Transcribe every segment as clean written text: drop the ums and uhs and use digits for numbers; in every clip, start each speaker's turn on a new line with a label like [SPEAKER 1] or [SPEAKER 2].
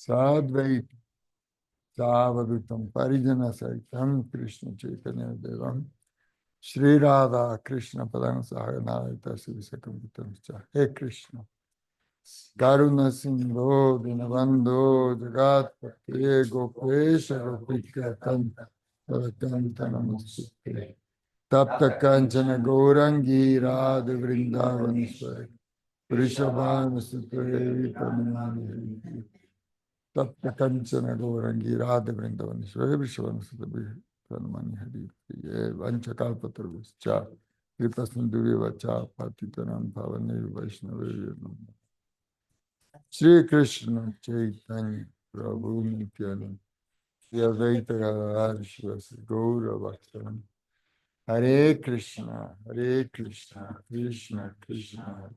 [SPEAKER 1] Sadvait Savadutam Parijana Saitam Krishna Chaitanya Devam Shri Radha Krishna Padana Sahaganayata Sivisakam Vitamcha. He Krishna Karuna Sindho Dinavando Jagat Pate Gopesha Gopika Kanta Kanta Namaste Tapta Kanchana Gaurangi Radha Vrindavaneshwari Vrishabhanu Sutrevi Paminani Tapta Kanchana Gaurangi Radha Vrindavaneshwari Vrishabhanu Sutrevi Paminani Hari Vanchakalpatarvascha Kripasinduvi Vacha Patitanam Pavane Vaishnavi Shri Krishna Chaitanya Prabhu Nityananda Shri Advaita Gadadhar Shivasi Gaura Bhaktavan Hare Krishna Krishna Krishna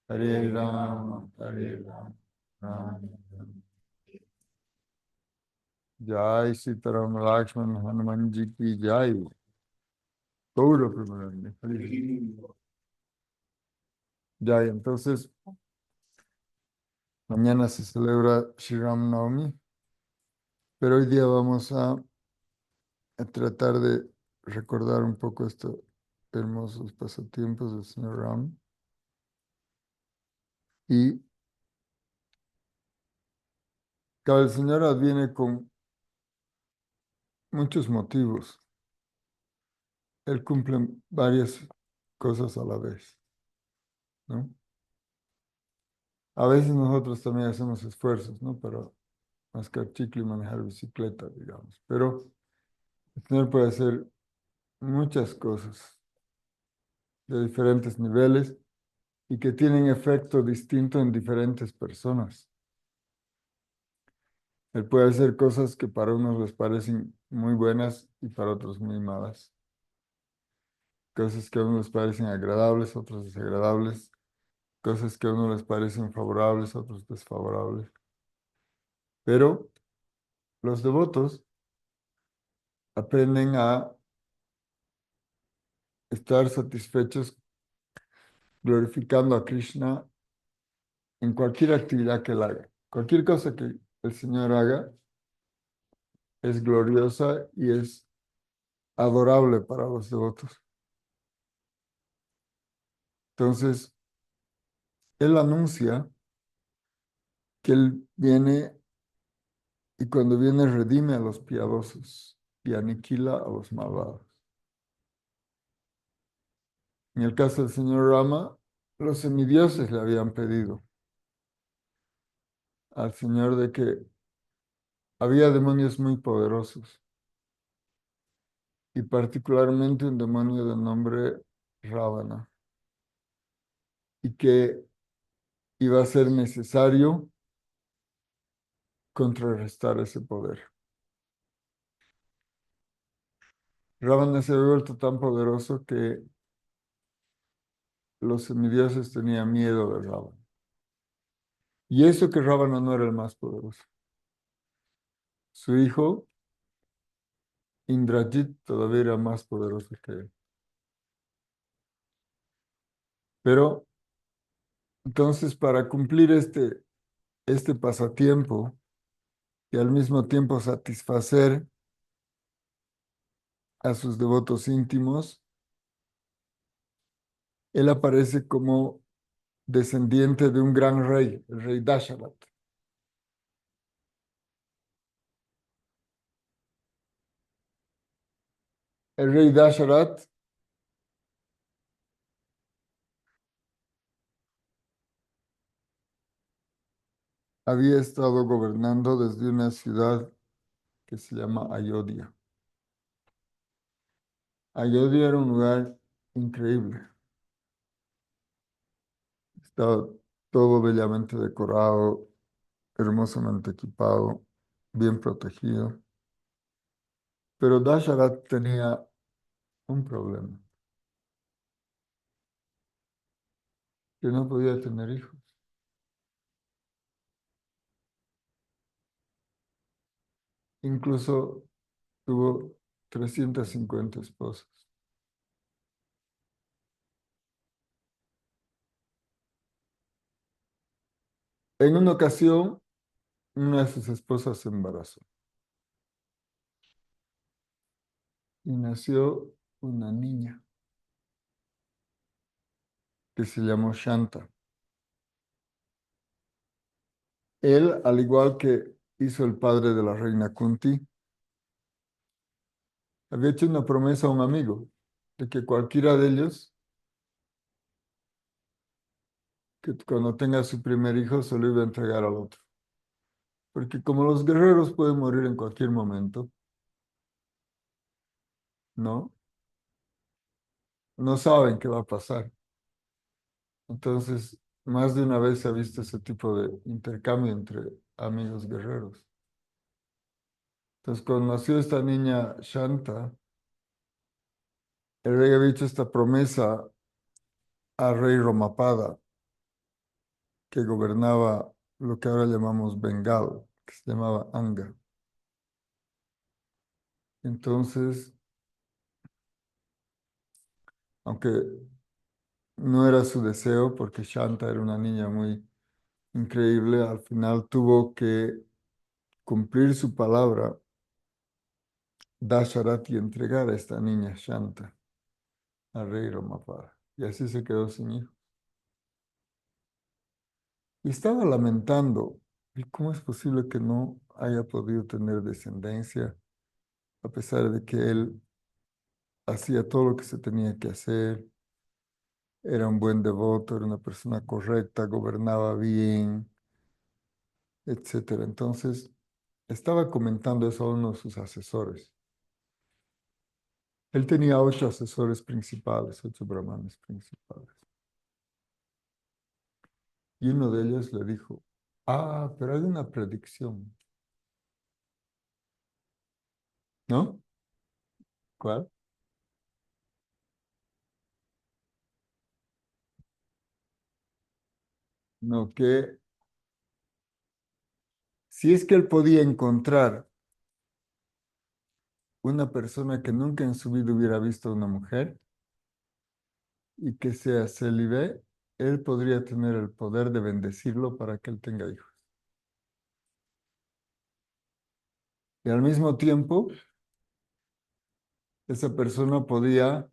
[SPEAKER 1] Hare Rama Rama Rama Jai Sitaram Lakshman Hanuman Ji ki Jai Gaura Prabhu Jai. Entonces mañana se celebra Shri Ram Navami, pero hoy día vamos a tratar de recordar un poco estos hermosos pasatiempos del señor Ram. Y cada señor adviene con muchos motivos. Él cumple varias cosas a la vez, ¿no? A veces nosotros también hacemos esfuerzos, ¿no? Para mascar chicle y manejar bicicleta, digamos. Pero el señor puede hacer muchas cosas de diferentes niveles y que tienen efecto distinto en diferentes personas. Él puede hacer cosas que para unos les parecen muy buenas y para otros muy malas. Cosas que a unos les parecen agradables, otros desagradables. Cosas que a unos les parecen favorables, otros desfavorables. Pero los devotos aprenden a estar satisfechos glorificando a Krishna en cualquier actividad que él haga. Cualquier cosa que el Señor haga es gloriosa y es adorable para los devotos. Entonces, él anuncia que él viene y cuando viene redime a los piadosos y aniquila a los malvados. En el caso del señor Rama, los semidioses le habían pedido al Señor de que había demonios muy poderosos y particularmente un demonio de nombre Ravana y que iba a ser necesario contrarrestar ese poder. Ravana se había vuelto tan poderoso que los semidioses tenían miedo de Ravana. Y eso que Ravana no era el más poderoso. Su hijo, Indrajit, todavía era más poderoso que él. Pero entonces para cumplir este pasatiempo y al mismo tiempo satisfacer a sus devotos íntimos, él aparece como descendiente de un gran rey, el rey Dasharat. El rey Dasharat había estado gobernando desde una ciudad que se llama Ayodhya. Ayodhya era un lugar increíble. Estaba todo bellamente decorado, hermosamente equipado, bien protegido. Pero Dasharat tenía un problema, que no podía tener hijos. Incluso tuvo 350 esposas. En una ocasión, una de sus esposas se embarazó y nació una niña que se llamó Shanta. Él, al igual que hizo el padre de la reina Kunti, había hecho una promesa a un amigo de que cualquiera de ellos, que cuando tenga su primer hijo, se lo iba a entregar al otro. Porque como los guerreros pueden morir en cualquier momento, ¿no? No saben qué va a pasar. Entonces, más de una vez se ha visto ese tipo de intercambio entre amigos guerreros. Entonces, cuando nació esta niña Shanta, el rey había hecho esta promesa al rey Romapada, que gobernaba lo que ahora llamamos Bengal, que se llamaba Anga. Entonces, aunque no era su deseo, porque Shanta era una niña muy increíble, al final tuvo que cumplir su palabra, Dasharat, y entregar a esta niña Shanta al rey Romapada. Y así se quedó sin hijo. Y estaba lamentando, ¿y cómo es posible que no haya podido tener descendencia, a pesar de que él hacía todo lo que se tenía que hacer? Era un buen devoto, era una persona correcta, gobernaba bien, etcétera. Entonces, estaba comentando eso a uno de sus asesores. Él tenía 8 asesores principales, 8 brahmanes principales. Y uno de ellos le dijo, ah, pero hay una predicción, ¿no? ¿Cuál? No, que si es que él podía encontrar una persona que nunca en su vida hubiera visto a una mujer y que sea célibe, él podría tener el poder de bendecirlo para que él tenga hijos. Y al mismo tiempo, esa persona podía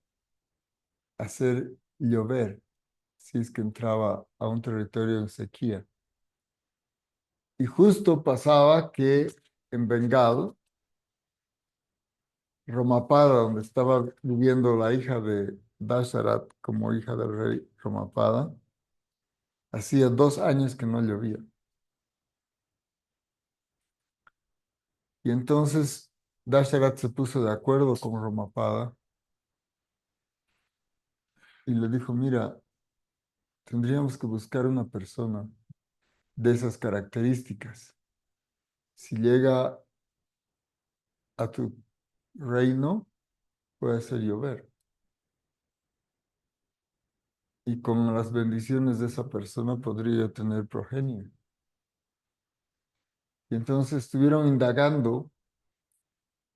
[SPEAKER 1] hacer llover si es que entraba a un territorio en sequía. Y justo pasaba que en Bengal, Romapada, donde estaba viviendo la hija de Dasharat como hija del rey Romapada, hacía 2 años que no llovía. Y entonces Dasharat se puso de acuerdo con Romapada y le dijo, mira, tendríamos que buscar una persona de esas características. Si llega a tu reino, puede hacer llover. Y con las bendiciones de esa persona podría tener progenie. Y entonces estuvieron indagando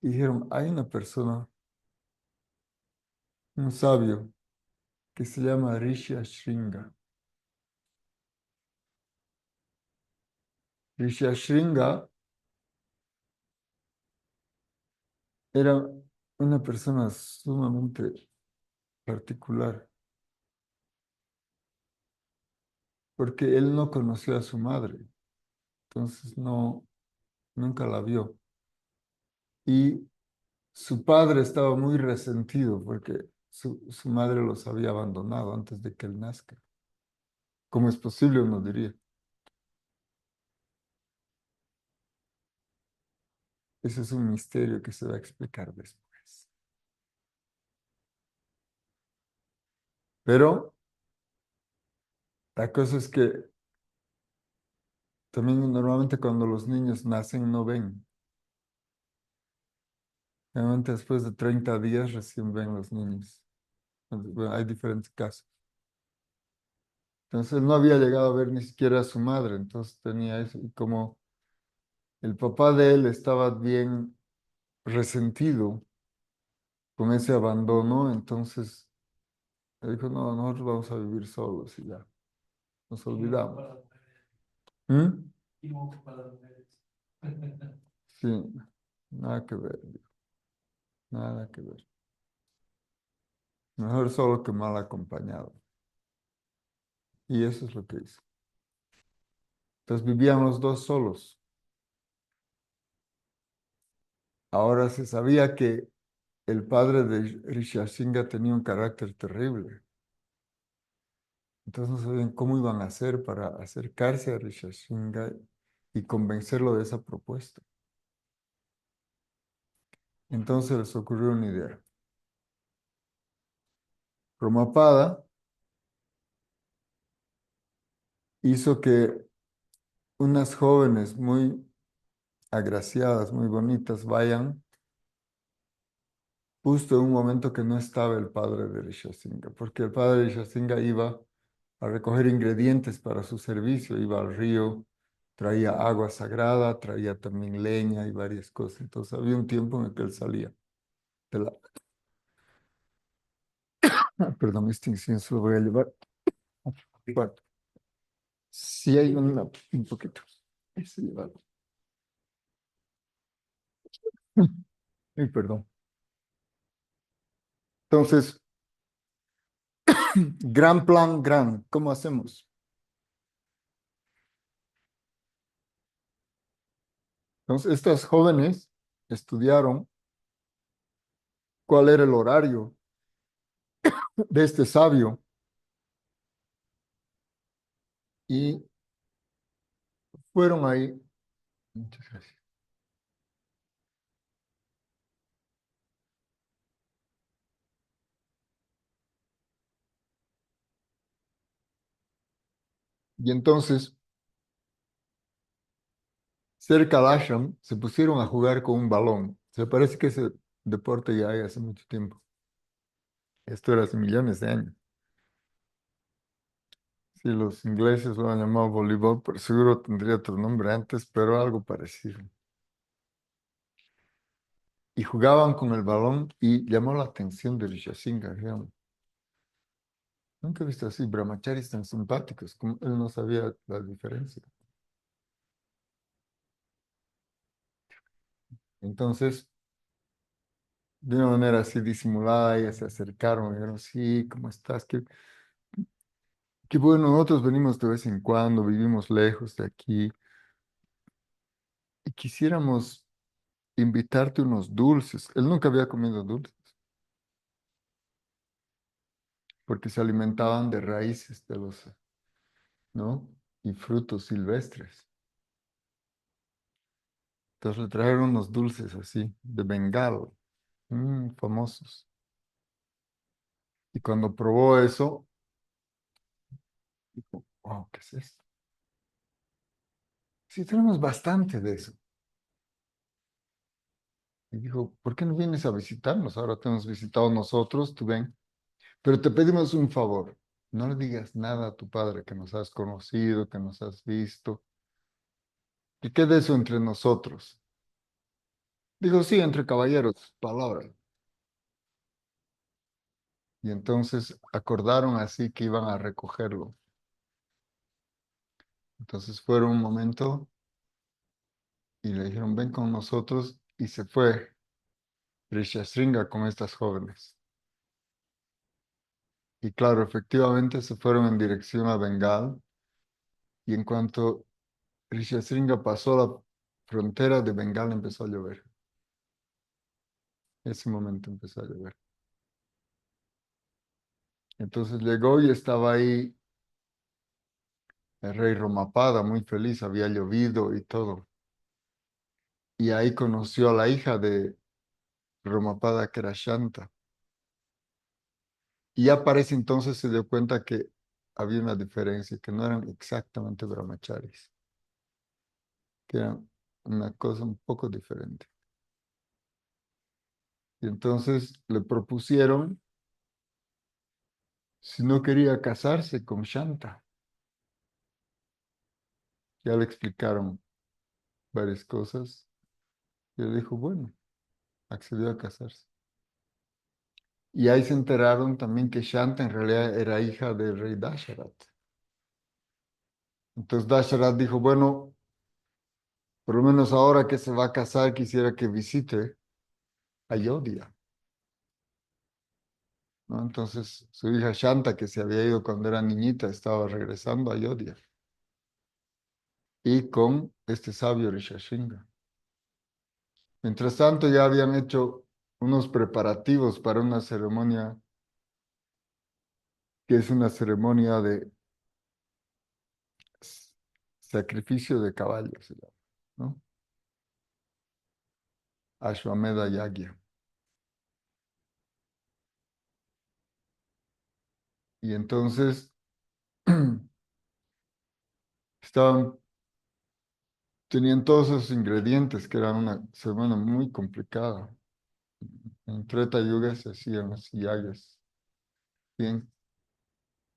[SPEAKER 1] y dijeron, hay una persona, un sabio, que se llama Rishi Ashringa. Rishi Ashringa era una persona sumamente particular, porque él no conoció a su madre, entonces no, nunca la vio. Y su padre estaba muy resentido porque su madre los había abandonado antes de que él nazca. ¿Cómo es posible? Uno diría. Ese es un misterio que se va a explicar después. Pero la cosa es que también normalmente cuando los niños nacen no ven. Normalmente después de 30 días recién ven los niños. Bueno, hay diferentes casos. Entonces él no había llegado a ver ni siquiera a su madre, entonces tenía eso. Y como el papá de él estaba bien resentido con ese abandono, entonces él dijo, no, nosotros vamos a vivir solos y ya, nos olvidamos. ¿Mm? Sí, nada que ver, nada que ver. Mejor solo que mal acompañado. Y eso es lo que hizo. Entonces vivían los dos solos. Ahora se sabía que el padre de Rishyasingha tenía un carácter terrible. Entonces no sabían cómo iban a hacer para acercarse a Rishyasingha y convencerlo de esa propuesta. Entonces les ocurrió una idea. Prabhupada hizo que unas jóvenes muy agraciadas, muy bonitas, vayan justo en un momento que no estaba el padre de Rishyasingha, porque el padre de Rishyasingha iba a recoger ingredientes para su servicio, iba al río, traía agua sagrada, traía también leña y varias cosas. Entonces había un tiempo en el que él salía de la... Perdón, este incienso lo voy a llevar. Bueno, sí hay un poquito. Ese llevado. Ay, perdón. Entonces, gran plan, gran. ¿Cómo hacemos? Entonces, estas jóvenes estudiaron cuál era el horario de este sabio y fueron ahí. Muchas gracias. Y entonces, cerca del ashram, se pusieron a jugar con un balón. Se parece que ese deporte ya hay hace mucho tiempo. Esto era hace millones de años. Sí, los ingleses lo han llamado voleibol, pero seguro tendría otro nombre antes, pero algo parecido. Y jugaban con el balón y llamó la atención de Rishyasingha. Dijeron, nunca he visto así brahmacharis tan simpáticos, como él no sabía la diferencia. Entonces, de una manera así disimulada, ellas se acercaron y dijeron, sí, ¿cómo estás? Qué bueno, nosotros venimos de vez en cuando, vivimos lejos de aquí y quisiéramos invitarte unos dulces. Él nunca había comido dulces porque se alimentaban de raíces de los, ¿no? Y frutos silvestres. Entonces le trajeron unos dulces así, de Bengala, famosos. Y cuando probó eso, dijo, wow, ¿qué es esto? Sí, tenemos bastante de eso. Y dijo, ¿por qué no vienes a visitarnos? Ahora te hemos visitado nosotros, tú ven. Pero te pedimos un favor. No le digas nada a tu padre que nos has conocido, que nos has visto. Que quede eso entre nosotros. Digo, sí, entre caballeros, palabra. Y entonces acordaron así que iban a recogerlo. Entonces fueron un momento y le dijeron, ven con nosotros. Y se fue Rishasringa con estas jóvenes. Y claro, efectivamente se fueron en dirección a Bengal. Y en cuanto Rishasringa pasó la frontera de Bengal, empezó a llover. Ese momento empezó a llover. Entonces llegó y estaba ahí el rey Romapada, muy feliz, había llovido y todo. Y ahí conoció a la hija de Romapada, que era Shanta. Y ya para ese entonces se dio cuenta que había una diferencia, que no eran exactamente brahmacharis, que eran una cosa un poco diferente. Y entonces le propusieron si no quería casarse con Shanta. Ya le explicaron varias cosas. Y él dijo, bueno, accedió a casarse. Y ahí se enteraron también que Shanta en realidad era hija del rey Dasharat. Entonces Dasharat dijo, bueno, Por lo menos ahora que se va a casar, quisiera que visite Ayodhya, ¿no? Entonces, su hija Shanta, que se había ido cuando era niñita, estaba regresando a Ayodhya. Y con este sabio Rishashinga. Mientras tanto, ya habían hecho unos preparativos para una ceremonia, que es una ceremonia de s- sacrificio de caballos, se llama, ¿no? Ashwamedha Yagya. Y entonces estaban, tenían todos esos ingredientes, que era una ceremonia muy complicada. En Treta Yuga se hacían los yagas bien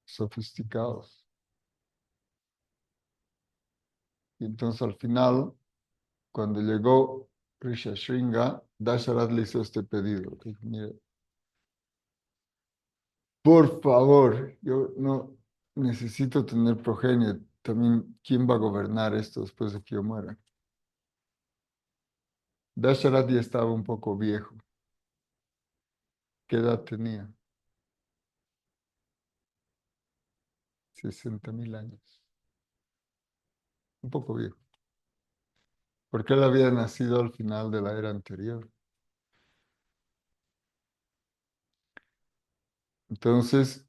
[SPEAKER 1] sofisticados. Y entonces al final, cuando llegó Rishasringa, Dasharat le hizo este pedido. Dijo, mire, por favor, yo no necesito tener progenie. También, ¿quién va a gobernar esto después de que yo muera? Dasharat ya estaba un poco viejo. ¿Qué edad tenía? 60.000 años. Un poco viejo. Porque él había nacido al final de la era anterior. Entonces,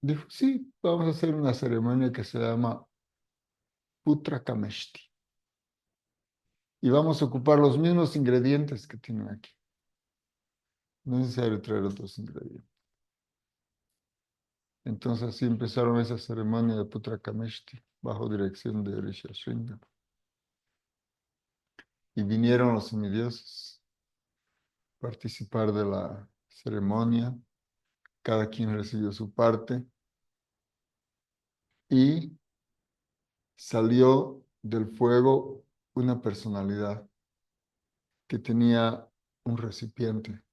[SPEAKER 1] dijo, sí, vamos a hacer una ceremonia que se llama Putra Kameshti. Y vamos a ocupar los mismos ingredientes que tienen aquí. No es necesario traer otros ingredientes. Entonces así empezaron esa ceremonia de Putra Kameshti, bajo dirección de Rishasringa. Y vinieron los semidioses a participar de la ceremonia. Cada quien recibió su parte. Y salió del fuego una personalidad que tenía un recipiente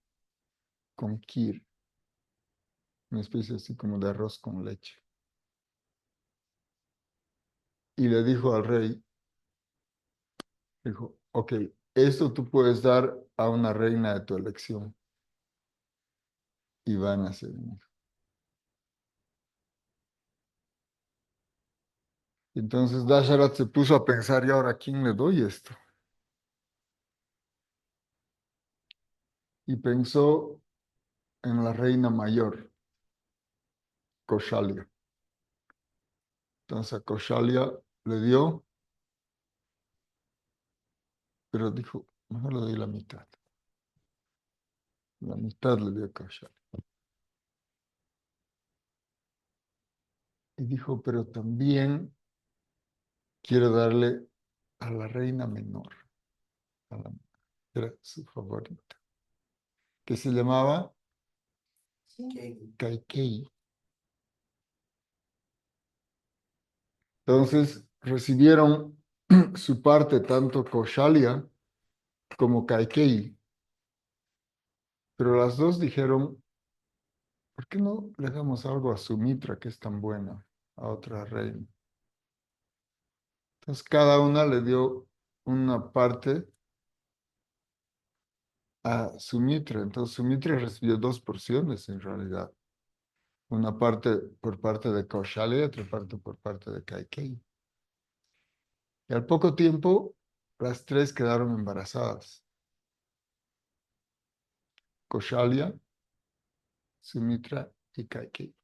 [SPEAKER 1] con kir, una especie así como de arroz con leche. Y le dijo al rey, dijo, ok, esto tú puedes dar a una reina de tu elección y van a ser mi hijo. Entonces Dasharat se puso a pensar, ¿y ahora a quién le doy esto? Y pensó en la reina mayor, Koshalya. Entonces a Koshalya le dio, pero dijo, mejor le doy la mitad. La mitad le dio a Koshalya. Y dijo, pero también quiero darle a la reina menor, a la, era su favorita, que se llamaba Kaikei. Entonces recibieron su parte tanto Koshalya como Kaikei, pero las dos dijeron, ¿por qué no le damos algo a Sumitra, que es tan buena, a otra reina? Entonces cada una le dio una parte a Sumitra. Entonces Sumitra recibió dos porciones en realidad. Una parte por parte de Kaushalya y otra parte por parte de Kaikei. Y al poco tiempo, las tres quedaron embarazadas. Kaushalya, Sumitra y Kaikei,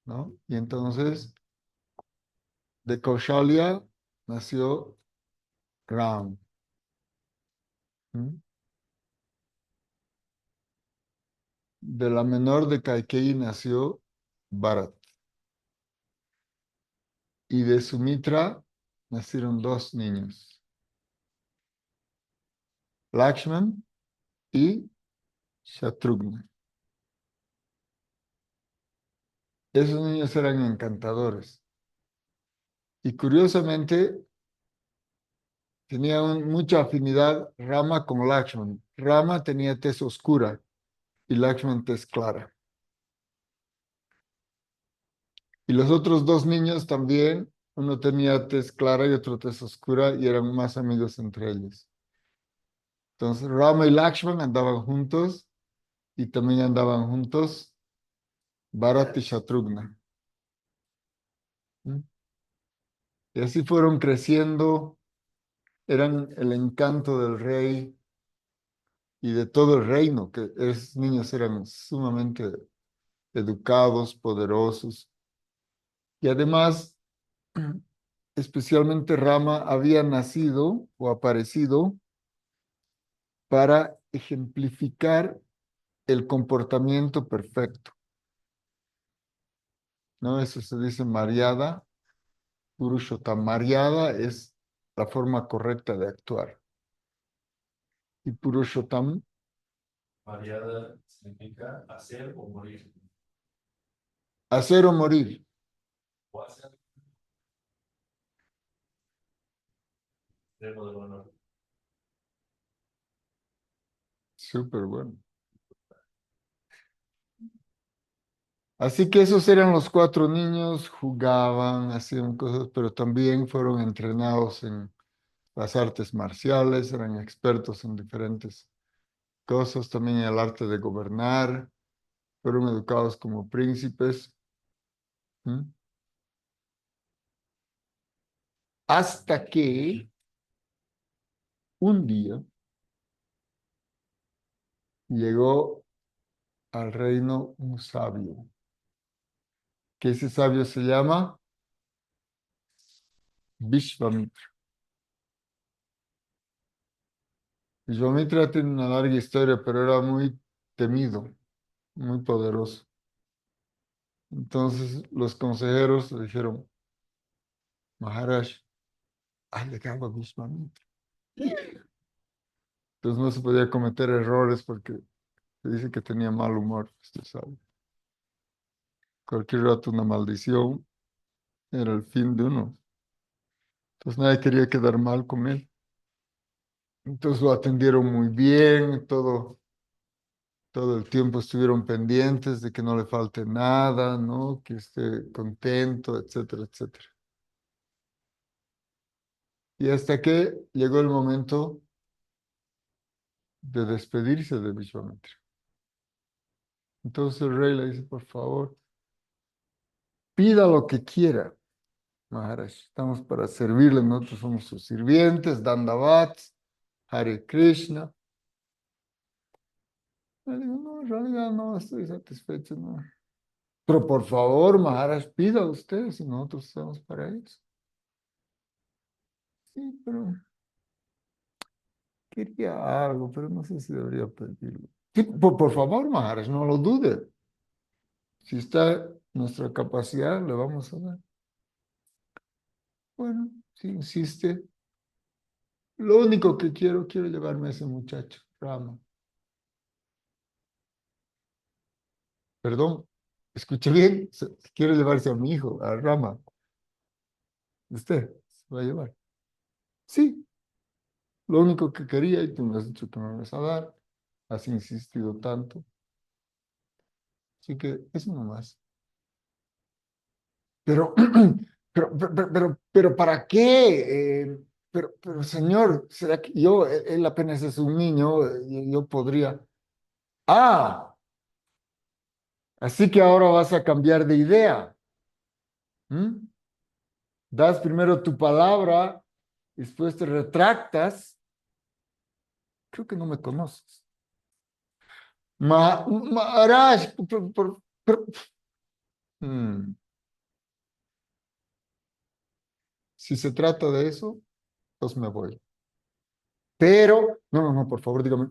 [SPEAKER 1] ¿no? Y entonces, de Kaushalya nació Ram. ¿Mm? De la menor de Kaikei nació Bharat. Y de Sumitra nacieron dos niños, Lakshman y Shatrughna. Esos niños eran encantadores. Y curiosamente, tenía mucha afinidad Rama con Lakshman. Rama tenía tez oscura y Lakshman tez clara. Y los otros dos niños también, Uno tenía tez clara y otro tez oscura y eran más amigos entre ellos. Entonces Rama y Lakshman andaban juntos y también andaban juntos Bharat y Shatrugna. ¿Mm? Y así fueron creciendo, eran el encanto del rey y de todo el reino, que esos niños eran sumamente educados, poderosos. Y además, especialmente Rama había nacido o aparecido para ejemplificar el comportamiento perfecto, ¿no? Eso se dice Mariada, Purushottam. Mariada es la forma correcta de actuar. Y Purushottam,
[SPEAKER 2] Variada significa hacer o morir.
[SPEAKER 1] hacer o morir.
[SPEAKER 2] O hacer extremo del honor.
[SPEAKER 1] Súper bueno. Así que esos eran los cuatro niños, jugaban, hacían cosas, pero también fueron entrenados en las artes marciales, eran expertos en diferentes cosas, también en el arte de gobernar, fueron educados como príncipes. ¿Mm? Hasta que un día llegó al reino un sabio, que ese sabio se llama Vishvamitra. Vishvamitra tiene una larga historia, pero era muy temido, muy poderoso. Entonces los consejeros le dijeron, Maharaj, ha llegado Vishvamitra. Entonces no se podía cometer errores porque se dice que tenía mal humor, este sabio. Cualquier rato una maldición era el fin de uno. Entonces nadie quería quedar mal con él. Entonces lo atendieron muy bien, todo el tiempo estuvieron pendientes de que no le falte nada, ¿no? Que esté contento, etcétera, etcétera. Y hasta que llegó el momento de despedirse de Vishwamitra. Entonces el rey le dice, por favor, pida lo que quiera, Maharaj. Estamos para servirle, nosotros somos sus sirvientes, Dandavats, Hare Krishna. Le digo, no, en realidad no estoy satisfecho, no. Pero por favor, Maharaj, pida usted, si nosotros estamos para eso. Sí, pero quería algo, pero no sé si debería pedirlo. Sí, por favor, Maharaj, no lo dude. Si está en nuestra capacidad, le vamos a dar. Bueno, si insiste, lo único que quiero llevarme a ese muchacho, Rama. Perdón, escuche bien, quiero llevarse a mi hijo, a Rama. ¿Usted se va a llevar? Sí, lo único que quería, y tú me has dicho que me vas a dar, has insistido tanto. Así que eso nomás. Pero, pero ¿para qué? Pero, señor, ¿será que yo, él apenas es un niño, yo podría... Ah, así que ahora vas a cambiar de idea. ¿Mm? Das primero tu palabra, después te retractas. Creo que no me conoces. Maharaj, mm, si se trata de eso, pues me voy. Pero, no, por favor, dígame.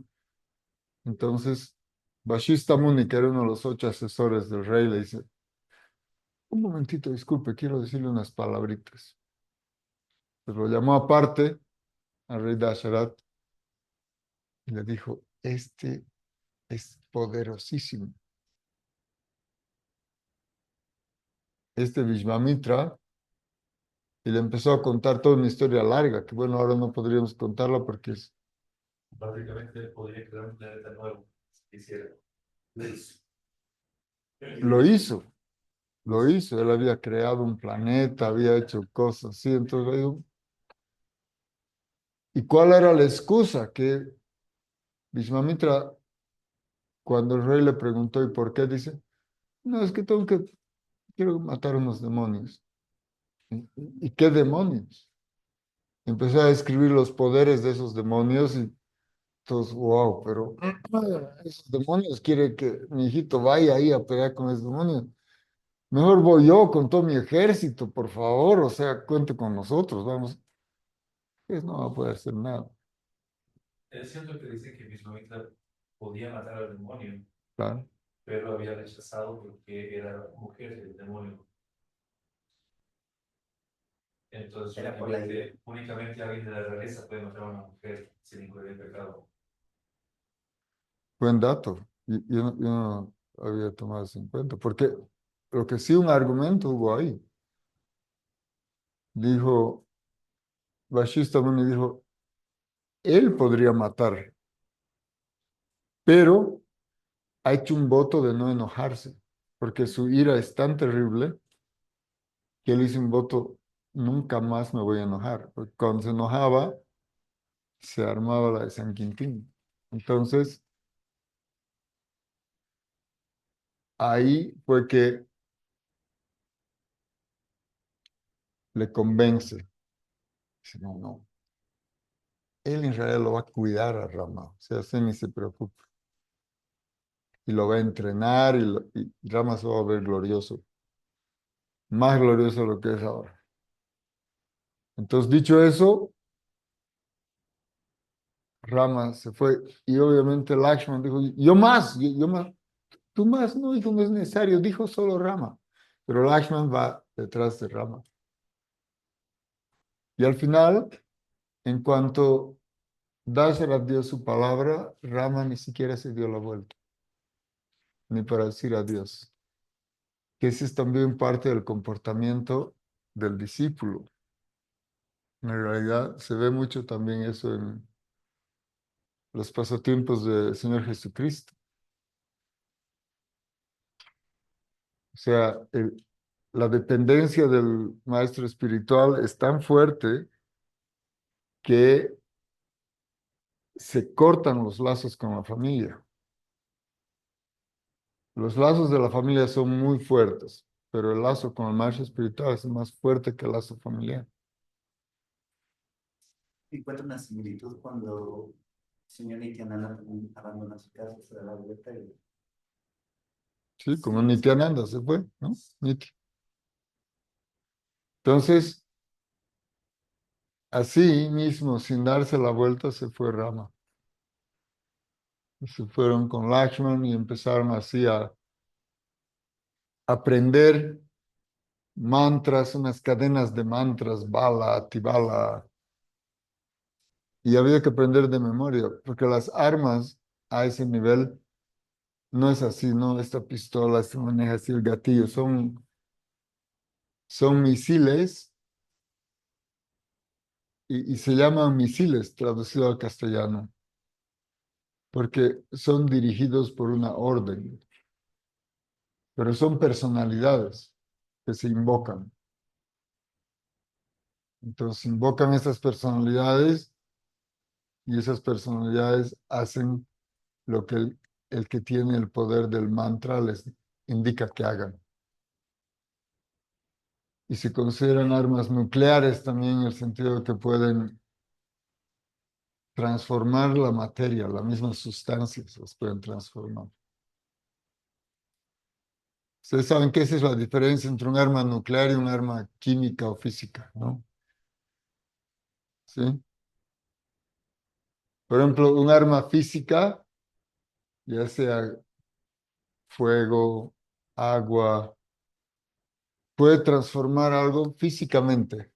[SPEAKER 1] Entonces, Vashista Muni, que era uno de los 8 asesores del rey, le dice, un momentito, disculpe, quiero decirle unas palabritas. Pues lo llamó aparte al rey Dasharat y le dijo, este es poderosísimo. Este Vishvamitra, y le empezó a contar toda una historia larga, que bueno, ahora no podríamos contarla porque
[SPEAKER 2] Básicamente podría crear un planeta nuevo, si quisiera.
[SPEAKER 1] lo hizo. lo hizo, él había creado un planeta, había hecho cosas así, entonces le digo, ¿y cuál era la excusa? Que Vishvamitra, cuando el rey le preguntó, ¿y por qué? Dice, no, es que quiero matar unos demonios. ¿Y qué demonios? Empezó a describir los poderes de esos demonios y todos, wow, pero esos demonios quiere que mi hijito vaya ahí a pelear con esos demonios. Mejor voy yo con todo mi ejército, por favor, o sea, cuente con nosotros, vamos. Pues no va a poder hacer nada,
[SPEAKER 2] Es cierto que dice que Vishwamitra podía matar al demonio,
[SPEAKER 1] claro.
[SPEAKER 2] pero lo había rechazado porque era mujer del demonio. Entonces,
[SPEAKER 3] Era por la idea.
[SPEAKER 2] únicamente alguien de la realeza puede matar a una mujer sin incurrir en pecado.
[SPEAKER 1] Buen dato. Yo no había tomado eso en cuenta, porque lo que sí un argumento hubo ahí. Dijo, Vashista Muni dijo, él podría matar, pero ha hecho un voto de no enojarse, porque su ira es tan terrible que él hizo un voto, nunca más me voy a enojar, porque cuando se enojaba, se armaba la de San Quintín. Entonces, ahí fue que le convence. Dice, no, no, él en realidad lo va a cuidar a Rama, o sea, usted ni se preocupe. Y lo va a entrenar y Rama se va a ver glorioso, más glorioso de lo que es ahora. Entonces, dicho eso, Rama se fue y obviamente Lakshman dijo, yo más, yo más. Tú más, no, hijo, no es necesario, dijo solo Rama. Pero Lakshman va detrás de Rama. Y al final, en cuanto Dasharatha dio su palabra, Rama ni siquiera se dio la vuelta, ni para decir adiós. Que ese es también parte del comportamiento del discípulo. En realidad se ve mucho también eso en los pasatiempos del Señor Jesucristo. O sea, la dependencia del maestro espiritual es tan fuerte que se cortan los lazos con la familia. Los lazos de la familia son muy fuertes, pero el lazo con el maestro espiritual es más fuerte que el lazo familiar.
[SPEAKER 3] Encuentro una similitud cuando el señor Nityananda también abandona su casa, se da la vuelta y
[SPEAKER 1] Sí, como Nityananda se fue, ¿no? Entonces, así mismo, sin darse la vuelta, se fue Rama. Se fueron con Lakshman y empezaron así a aprender mantras, unas cadenas de mantras, Bala, Tibala, y había que aprender de memoria, porque las armas a ese nivel no es así, ¿no? Esta pistola se maneja así el gatillo, son misiles y se llaman misiles traducido al castellano, porque son dirigidos por una orden, pero son personalidades que se invocan. Entonces invocan esas personalidades y esas personalidades hacen lo que el que tiene el poder del mantra les indica que hagan. Y se consideran armas nucleares también en el sentido de que pueden transformar la materia, las mismas sustancias las pueden transformar. Ustedes saben que esa es la diferencia entre un arma nuclear y un arma química o física, ¿no? ¿Sí? Por ejemplo, un arma física, ya sea fuego, agua, puede transformar algo físicamente,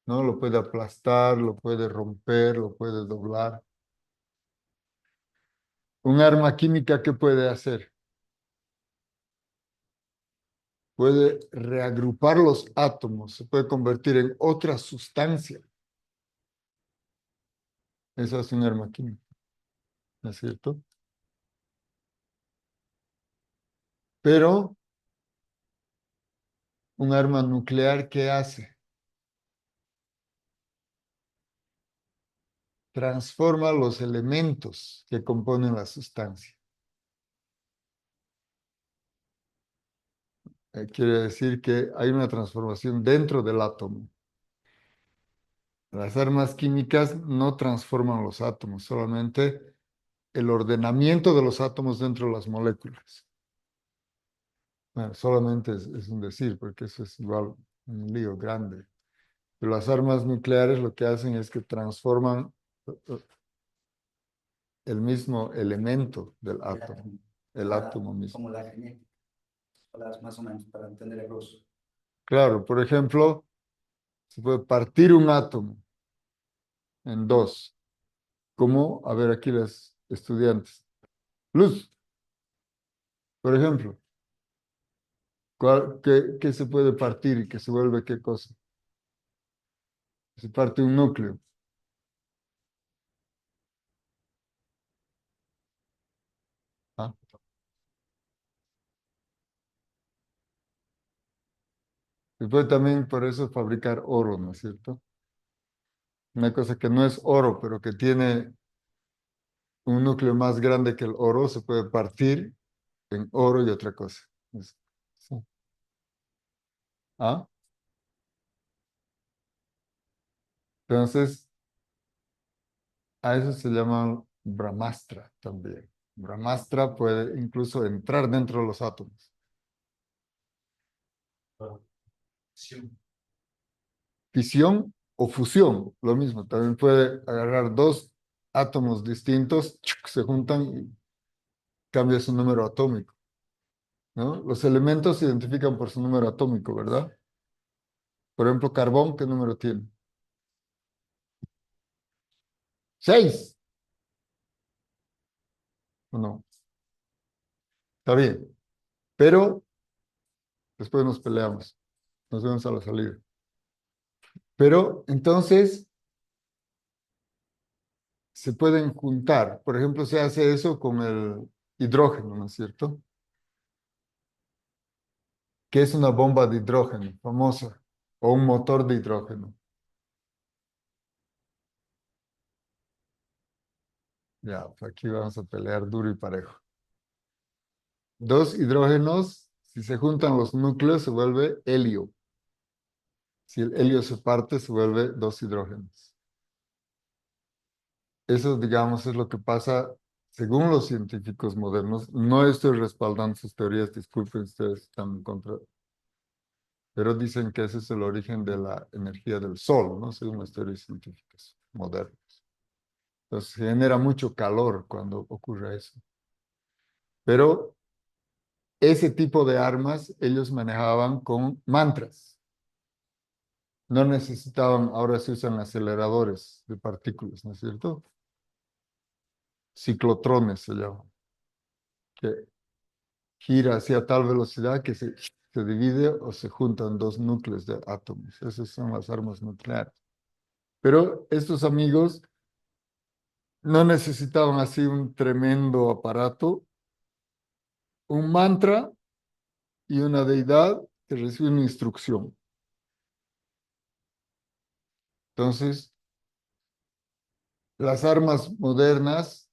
[SPEAKER 1] ¿no? Lo puede aplastar, lo puede romper, lo puede doblar. Un arma química, ¿qué puede hacer? Puede reagrupar los átomos, se puede convertir en otra sustancia. Esa es un arma química, ¿no es cierto? Pero Un arma nuclear, ¿qué hace? Transforma los elementos que componen la sustancia. Quiere decir que hay una transformación dentro del átomo. Las armas químicas no transforman los átomos, solamente el ordenamiento de los átomos dentro de las moléculas. Bueno, solamente es un decir, porque eso es igual un lío grande. Pero las armas nucleares lo que hacen es que transforman el mismo elemento del átomo, el átomo mismo.
[SPEAKER 3] Como la genética, más o menos, para entender el uso.
[SPEAKER 1] Claro, por ejemplo, se puede partir un átomo en dos. Como, a ver, aquí los estudiantes. Luz, por ejemplo, ¿qué se puede partir y que se vuelve qué cosa? Se parte un núcleo. ¿Ah? Se puede también por eso fabricar oro, ¿no es cierto? Una cosa que no es oro, pero que tiene un núcleo más grande que el oro, se puede partir en oro y otra cosa. Sí. ¿Ah? Entonces, a eso se llama Brahmastra también. Brahmastra puede incluso entrar dentro de los átomos.
[SPEAKER 2] Sí,
[SPEAKER 1] Fisión o fusión, lo mismo. También puede agarrar dos átomos distintos, se juntan y cambia su número atómico, ¿no? Los elementos se identifican por su número atómico, ¿verdad? Por ejemplo, carbón, ¿qué número tiene? 6. ¿O no? Está bien. Pero después nos peleamos. Nos vemos a la salida. Pero entonces se pueden juntar. Por ejemplo, se hace eso con el hidrógeno, ¿no es cierto? ¿Qué es una bomba de hidrógeno famosa? O un motor de hidrógeno. Ya, pues aquí vamos a pelear duro y parejo. Dos hidrógenos, si se juntan los núcleos, se vuelve helio. Si el helio se parte, se vuelve dos hidrógenos. Eso, digamos, es lo que pasa según los científicos modernos. No estoy respaldando sus teorías, disculpen, ustedes están en contra. Pero dicen que ese es el origen de la energía del Sol, ¿no? Según las teorías científicas modernas. Entonces, se genera mucho calor cuando ocurre eso. Pero ese tipo de armas ellos manejaban con mantras. No necesitaban, ahora se usan aceleradores de partículas, ¿no es cierto? Ciclotrones se llaman, que gira hacia tal velocidad que se divide o se juntan dos núcleos de átomos. Esas son las armas nucleares. Pero estos amigos no necesitaban así un tremendo aparato, un mantra y una deidad que recibe una instrucción. Entonces, las armas modernas,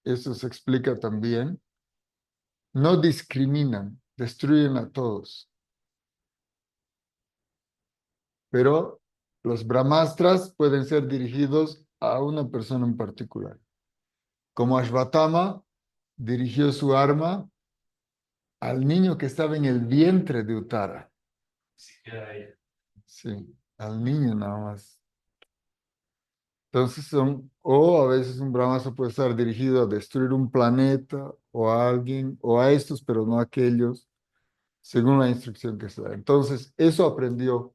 [SPEAKER 1] eso se explica también, no discriminan, destruyen a todos. Pero los brahmastras pueden ser dirigidos a una persona en particular. Como Ashvatthama dirigió su arma al niño que estaba en el vientre de Uttara.
[SPEAKER 2] siquiera ella.
[SPEAKER 1] Sí, al niño nada más. Entonces o a veces un brahmastra puede estar dirigido a destruir un planeta o a alguien, o a estos, pero no a aquellos, según la instrucción que se da. Entonces, eso aprendió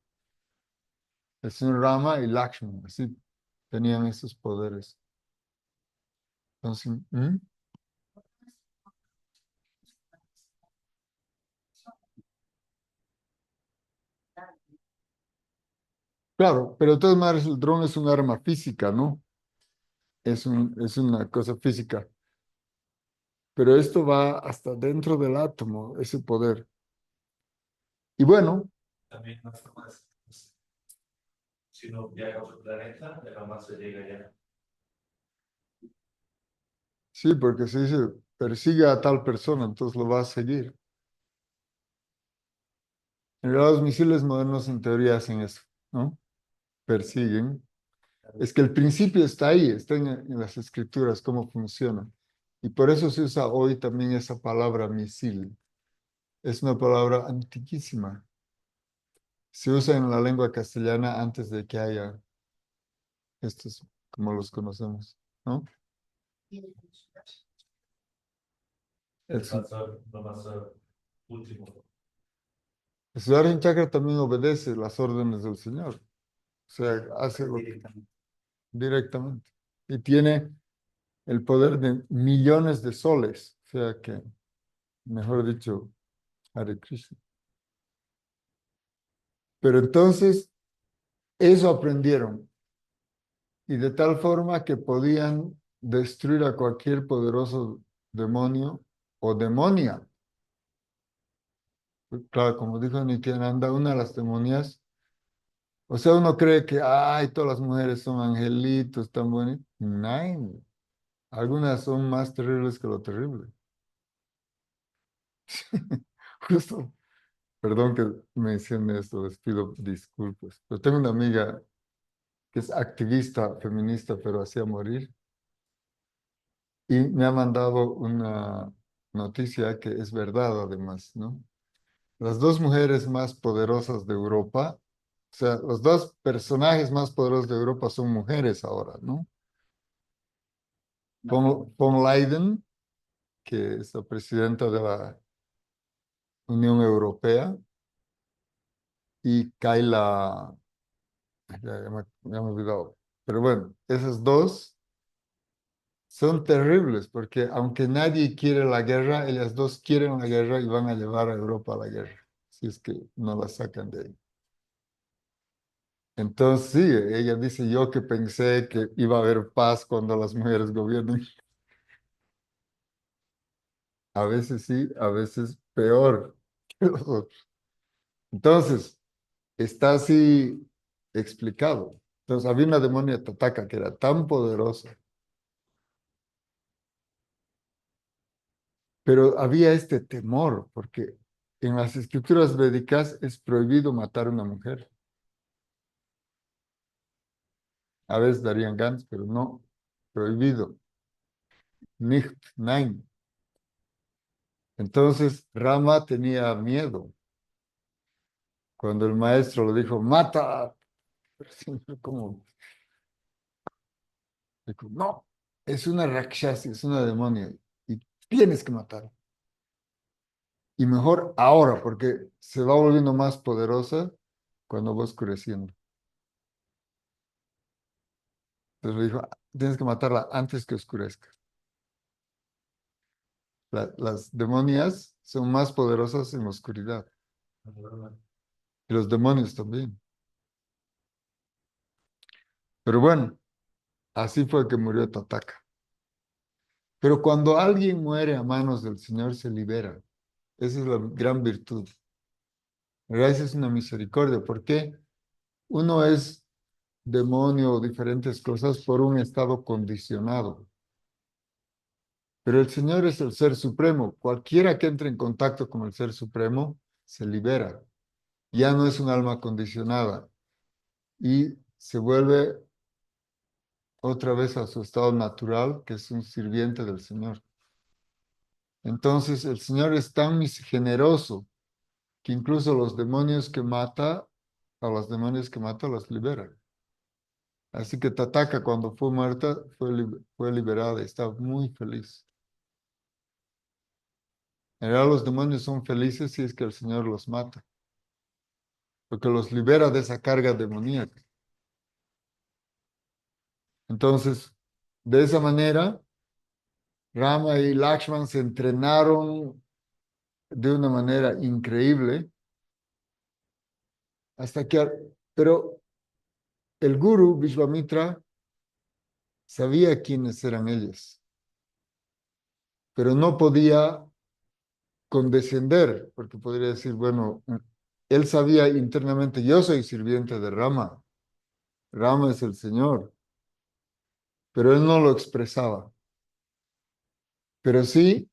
[SPEAKER 1] el señor Rama y Lakshmana, así tenían esos poderes. Entonces, claro, pero de todas maneras el dron es un arma física, ¿no? Es una cosa física. Pero esto va hasta dentro del átomo, ese poder. Y bueno,
[SPEAKER 2] también una forma de si uno viaja a otro planeta, de la masa llega allá.
[SPEAKER 1] Sí, porque se dice, persigue a tal persona, entonces lo va a seguir. En realidad, los misiles modernos en teoría hacen eso, ¿no? Persiguen. Es que el principio está ahí, está en las escrituras, cómo funciona. Y por eso se usa hoy también esa palabra misil. Es una palabra antiquísima. Se usa en la lengua castellana antes de que haya estos, como los conocemos, ¿no? El,
[SPEAKER 2] El pastor, lo más último.
[SPEAKER 1] el Sudarshan Chakra también obedece las órdenes del Señor. O sea, hace lo que
[SPEAKER 3] Directamente.
[SPEAKER 1] directamente. Y tiene el poder de millones de soles. O sea que, mejor dicho, Hare Krishna. Pero entonces, eso aprendieron. Y de tal forma que podían destruir a cualquier poderoso demonio o demonia. Claro, como dijo Nityananda, una de las demonias, o sea, uno cree que, ay, todas las mujeres son angelitos, tan bonitos. No, algunas son más terribles que lo terrible. Justo, perdón que mencione esto, les pido disculpas. Pero tengo una amiga que es activista feminista, pero hacía morir, y me ha mandado una noticia que es verdad además, ¿no? Las dos mujeres más poderosas de Europa, o sea, los dos personajes más poderosos de Europa son mujeres ahora, ¿no? Von Leyen, que es la presidenta de la Unión Europea, y Kayla, ya me he olvidado. Pero bueno, esas dos son terribles porque aunque nadie quiere la guerra, ellas dos quieren la guerra y van a llevar a Europa a la guerra, si es que no la sacan de ahí. Entonces, sí, ella dice, yo que pensé que iba a haber paz cuando las mujeres gobiernen. A veces sí, a veces peor que los otros. Entonces, está así explicado. Entonces, había una demonia Tataka que era tan poderosa, pero había este temor, porque en las escrituras védicas es prohibido matar a una mujer. A veces darían ganas, pero no, prohibido. Nicht, nein. Entonces, Rama tenía miedo. Cuando el maestro le dijo, mata, pero siempre como, dijo, no, es una Rakshasi, es una demonia, y tienes que matar. Y mejor ahora, porque se va volviendo más poderosa cuando va oscureciendo. Entonces le dijo, tienes que matarla antes que oscurezca. Las demonias son más poderosas en la oscuridad. Y los demonios también. Pero bueno, así fue que murió Tataka. Pero cuando alguien muere a manos del Señor, se libera. Esa es la gran virtud. Gracias es una misericordia, porque uno es demonio o diferentes cosas por un estado condicionado. Pero el Señor es el Ser Supremo. Cualquiera que entre en contacto con el Ser Supremo se libera. Ya no es un alma condicionada y se vuelve otra vez a su estado natural, que es un sirviente del Señor. Entonces el Señor es tan generoso que incluso los demonios que mata, a los demonios que mata los libera. Así que Tataka cuando fue muerta fue liberada y estaba muy feliz. En realidad los demonios son felices si es que el Señor los mata, porque los libera de esa carga demoníaca. Entonces, de esa manera, Rama y Lakshman se entrenaron de una manera increíble hasta que, pero el gurú Vishvamitra sabía quiénes eran ellos, pero no podía condescender, porque podría decir, bueno, él sabía internamente, yo soy sirviente de Rama, Rama es el Señor, pero él no lo expresaba. Pero sí,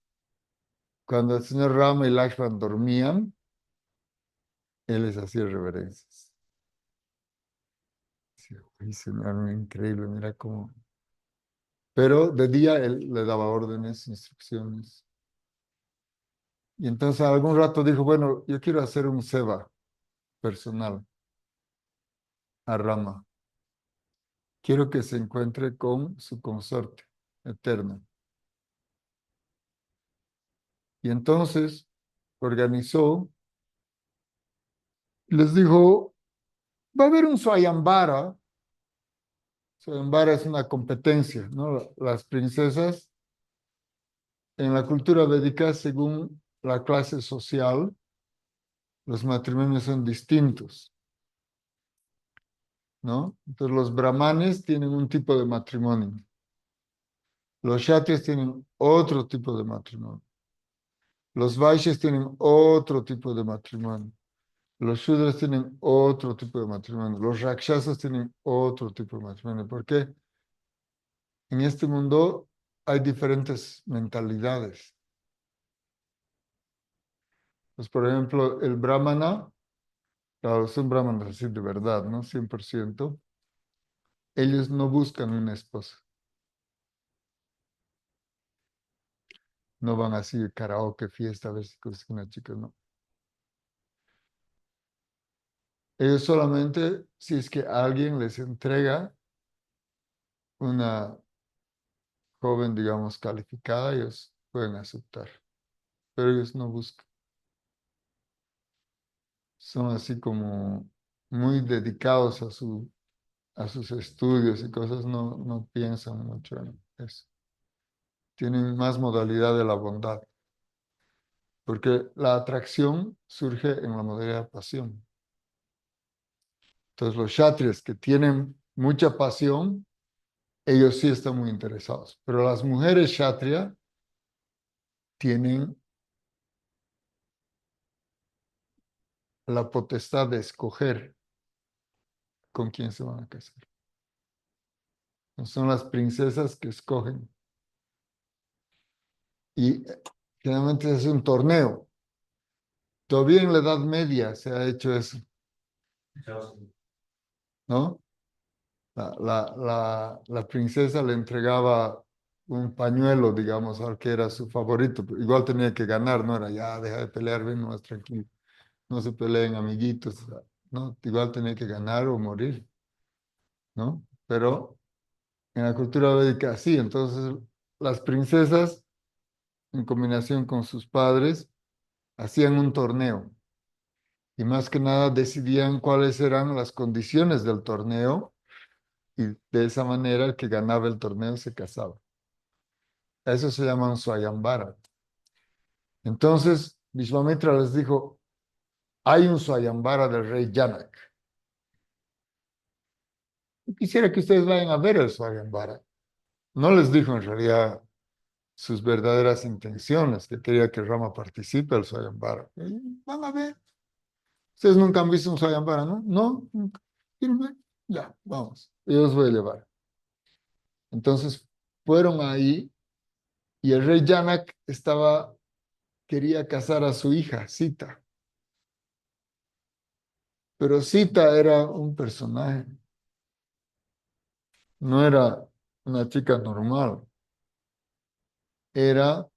[SPEAKER 1] cuando el señor Rama y Lakshman dormían, él les hacía reverencias. Sí, "Ay, señor, increíble, mira cómo". Pero de día él le daba órdenes, instrucciones. Y entonces algún rato dijo, bueno, yo quiero hacer un seva personal a Rama. Quiero que se encuentre con su consorte eterno. Y entonces organizó, les dijo, va a haber un Swayambara. Swayambara es una competencia, ¿no? Las princesas en la cultura védica, según la clase social, los matrimonios son distintos, ¿no? Entonces los brahmanes tienen un tipo de matrimonio. Los kshatriyas tienen otro tipo de matrimonio. Los vaishyas tienen otro tipo de matrimonio. Los shudras tienen otro tipo de matrimonio. Los rakshasas tienen otro tipo de matrimonio. ¿Por qué? En este mundo hay diferentes mentalidades. Pues, por ejemplo, el brahmana, claro, son brahmanas así de verdad, ¿no? 100%. Ellos no buscan una esposa. No van así de karaoke, fiesta, a ver si consiguen una chica, no. Ellos solamente, si es que alguien les entrega una joven, digamos, calificada, ellos pueden aceptar. Pero ellos no buscan. Son así como muy dedicados a sus estudios y cosas, no piensan mucho en eso. Tienen más modalidad de la bondad, porque la atracción surge en la modalidad de pasión. Entonces los kshatriyas que tienen mucha pasión, ellos sí están muy interesados. Pero las mujeres kshatriya tienen la potestad de escoger con quién se van a casar. Son las princesas que escogen. Y generalmente se hace un torneo. Todavía en la Edad Media se ha hecho eso, ¿no? La princesa le entregaba un pañuelo, digamos, al que era su favorito. Igual tenía que ganar, no era ya, deja de pelear, ven más tranquilo. No se peleen, amiguitos, ¿no? Igual tenía que ganar o morir, ¿no? Pero en la cultura védica sí, entonces las princesas, en combinación con sus padres, hacían un torneo y más que nada decidían cuáles eran las condiciones del torneo y de esa manera el que ganaba el torneo se casaba. Eso se llama un Swayambara. Entonces, Vishwamitra les dijo, hay un Swayambara del rey Janak. Quisiera que ustedes vayan a ver el Swayambara. No les dijo en realidad sus verdaderas intenciones, que quería que Rama participe del Swayambara. Van a ver. Ustedes nunca han visto un Swayambara, ¿no? No, nunca. ¿Quieren ver? Ya, vamos. Yo los voy a llevar. Entonces fueron ahí y el rey Janak quería casar a su hija, Sita. Pero Sita era un personaje, no era una chica normal, era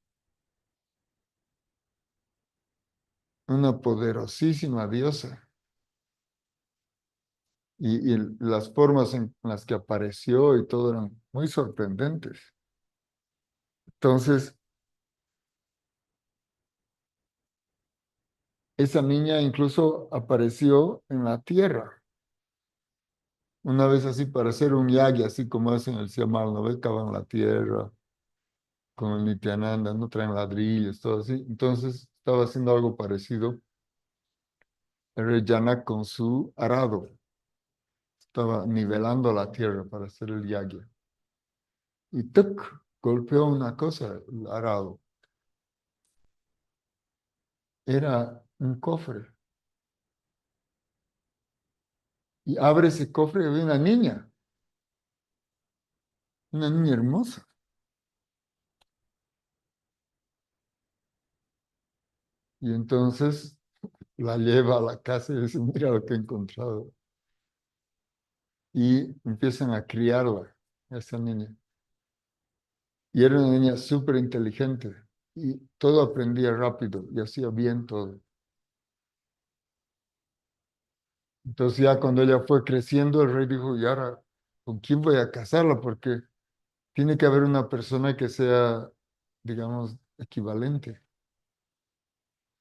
[SPEAKER 1] una poderosísima diosa. Y las formas en las que apareció y todo eran muy sorprendentes. Entonces, esa niña incluso apareció en la tierra. Una vez así para hacer un yagi, así como hacen el Siamal, ¿no ves? Cavan la tierra con el Nityananda, no traen ladrillos, todo así. Entonces, estaba haciendo algo parecido el rey Janak con su arado. Estaba nivelando la tierra para hacer el yagya. Y ¡tuc! Golpeó una cosa, el arado. Era un cofre. y abre ese cofre y ve una niña hermosa. Y entonces la lleva a la casa y dice, mira lo que he encontrado. Y empiezan a criarla, esa niña. Y era una niña súper inteligente y todo aprendía rápido y hacía bien todo. Entonces ya cuando ella fue creciendo, el rey dijo, y ahora, ¿con quién voy a casarla? Porque tiene que haber una persona que sea, digamos, equivalente.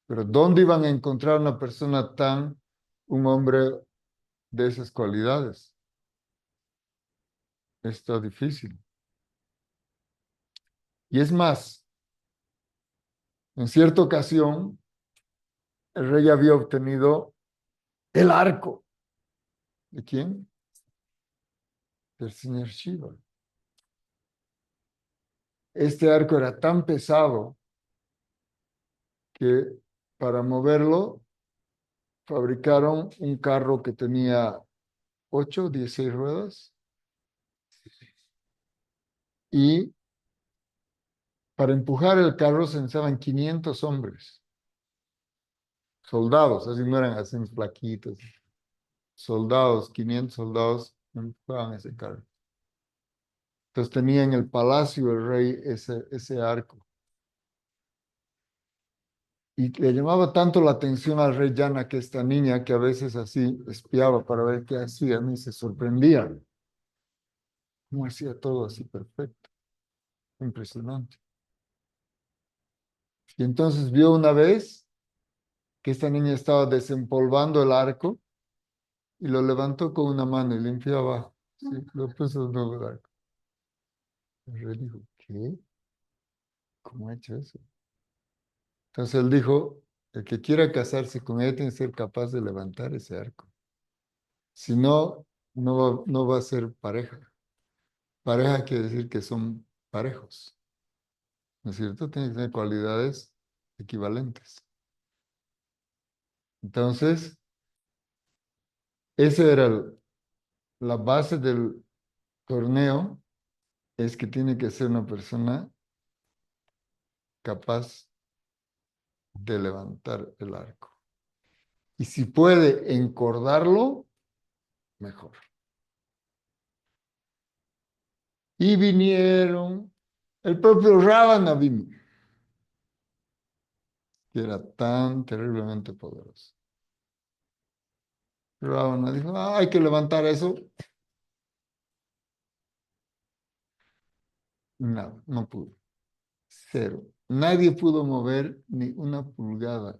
[SPEAKER 1] Pero ¿dónde iban a encontrar una persona un hombre de esas cualidades? Está difícil. Y es más, en cierta ocasión, el rey había obtenido el arco. ¿De quién? Del señor Shiva. Este arco era tan pesado que para moverlo fabricaron un carro que tenía 8, 16 ruedas y para empujar el carro se necesitaban 500 hombres, soldados, así no eran así flaquitos, soldados, 500 soldados empujaban ese carro. Entonces tenía en el palacio el rey ese arco. Y le llamaba tanto la atención al rey Yana que esta niña que a veces así espiaba para ver qué hacía, y se sorprendía. Cómo hacía todo así perfecto, impresionante. Y entonces vio una vez que esta niña estaba desempolvando el arco y lo levantó con una mano y limpió abajo. Sí, lo puso de nuevo el arco. El rey dijo, ¿qué? ¿Cómo ha hecho eso? Entonces él dijo, el que quiera casarse con ella tiene que ser capaz de levantar ese arco. Si no, no va a ser pareja. Pareja quiere decir que son parejos, ¿no es cierto? Tienen que tener cualidades equivalentes. Entonces, esa era la base del torneo, es que tiene que ser una persona capaz de levantar el arco. Y si puede encordarlo, mejor. Y vinieron, el propio Ravana vino, que era tan terriblemente poderoso. Ravana dijo, "Ah, hay que levantar eso". No, no pudo. Cero. Nadie pudo mover ni una pulgada.